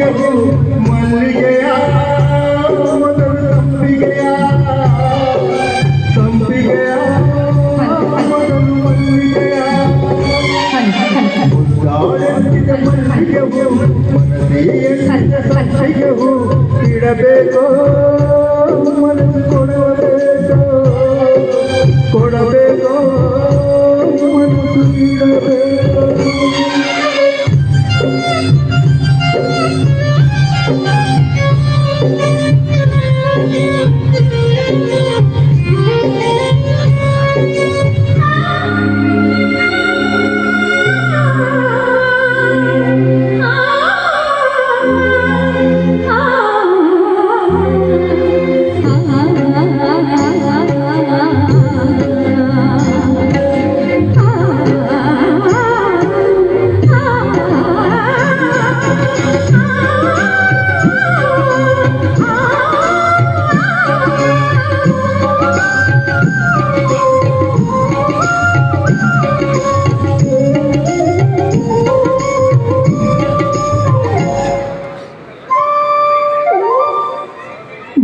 ಮಲ್ಲಿಗೆಯು ಮಲ್ಲಿಗೆಯ ಮೊದಲು ಸಂಪಿಗೆಯ ಸಂಪಿಗೆಯ ಮೊದಲು ಮಲ್ಲಿಗೆಯ ಮುದ್ದಾಡೆಂದಿದ ಮಲ್ಲಿಗೆಯು ಮನದಿಯೆಂದಿದ ಸಂಪಿಗೆಯು ಇಡಬೇಕೋ ಮನಸ್ಸು ಕೊಡಬೇಕೋ ಕೊಡಬೇಕೋ ಮನಸ್ಸು ಇಡಬೇಕೋ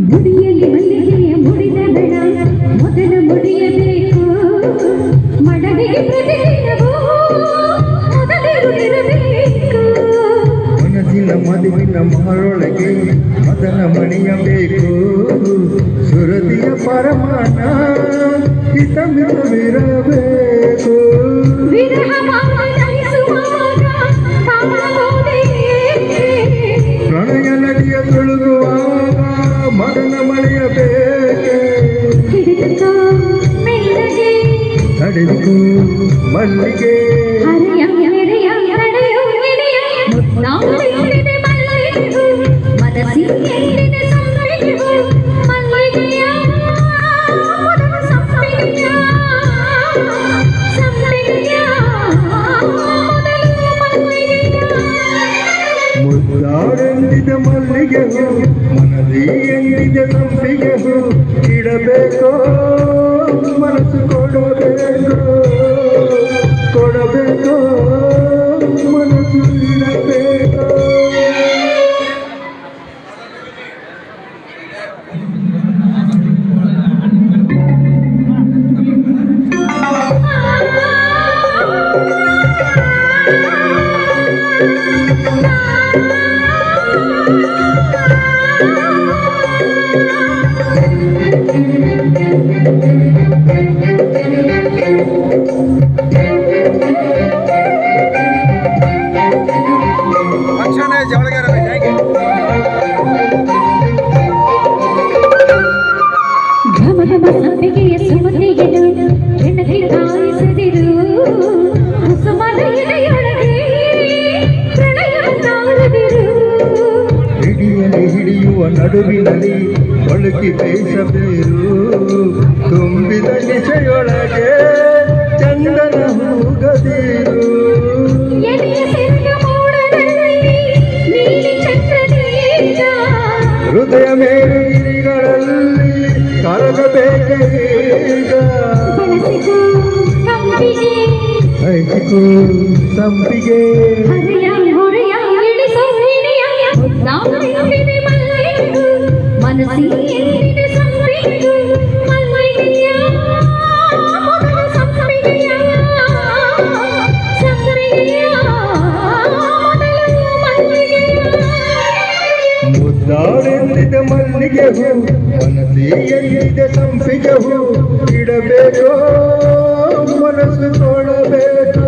ಮುಡಿಯಲ್ಲಿ ಮಲ್ಲಿಗೆಯ ಮುಡಿದ ಬಣ ಮೊದಲ ಮುಡಿಯಬೇಕು ಮಡದಿಗೆ ಪ್ರತಿದಿನವೂ ಮೊದಲಿರಬೇಕು ಮನಸ್ಸಿನ ಮದುವಿನ ಮರೊಳಗೆ ಮದನ ಮಣಿಯಬೇಕು ಸುರದಿಯ ಪರಮಾನ ಹಿತಮಿರಬೇಕು ವಿರಹ ಪ್ರಣಯ ನದಿಯ ತುಳುಗುವಾಗ ಮದನ ಮಳೆಯಬೇಕೆ ನಡೆದು ಮಲ್ಲಿಗೆ ಮುದ್ದಾಡೆಂದಿದ ಮಲ್ಲಿಗೆಯು ಮನದಿ ಎಂದಿದ ಸಂಪಿಗೆಯು ಇಡಬೇಕೋ ಮನಸ್ಸು ಕೊಡಬೇಕೋ ಕೊಡಬೇಕೋ ಮನಸ್ಸು ಇಡಬೇಕೋ ಸಂಪಿಗೆಯ ಸುಮತಿಯನ್ನು ಹೆಣ್ಣಕ್ಕೆ ಕಾಯಿಸದಿರು ಕುಸುಮದ ಎದೆಯೊಳಗೆ ಪ್ರಣಯ ತಾಳದಿರು ಹಿಡಿಯಲಿ ಹಿಡಿಯುವ ನಡುವಿನಲ್ಲಿ ಒಳಗಿ ಬೇಸಬೇರು ತುಂಬಿದ ನಿಶೆಯೊಳಗೆ ಚಂದನ ಹೂಗದಿರು ಎದೆಯ ಸೆರಗ ಮೋಡದಲ್ಲಿ ನೀಲಿ ಚಂದ್ರನೀಗ ಹೃದಯ ಮೇಲಿಗಳಲ್ಲಿ ಕರಗಬೇಕೀಗ ಬಳಸಿಕೋ ಸಂಪಿಗೆ ಹೈಸಿಕೋ ಸಂಪಿಗೆ ಹರೆಯ ಹೊರೆಯ ಇಳಿಸೋ ಹಿಡಿಯ ನಾವಿದೆ ಮಲ್ಲಿಗೆ ಮನಸ್ಸಿಗೆ ಸಂಪಿಗೆ ಮಲ್ಲಿಗೆಯ ಮೊದಲ ಸಂಪಿಗೆಯ ಸಂಪಿಗೆಯ ಮೊದಲ ಮಲ್ಲಿಗೆಯ ಮುದ್ದಾಡೆಂದಿದ ಮಲ್ಲಿಗೆಯು ಮನದಿ ಎಂದಿದ ಸಂಪಿಗೆಯು ಇಡಬೇಕೋ ಮನಸ್ಸು ಕೊಡಬೇಕು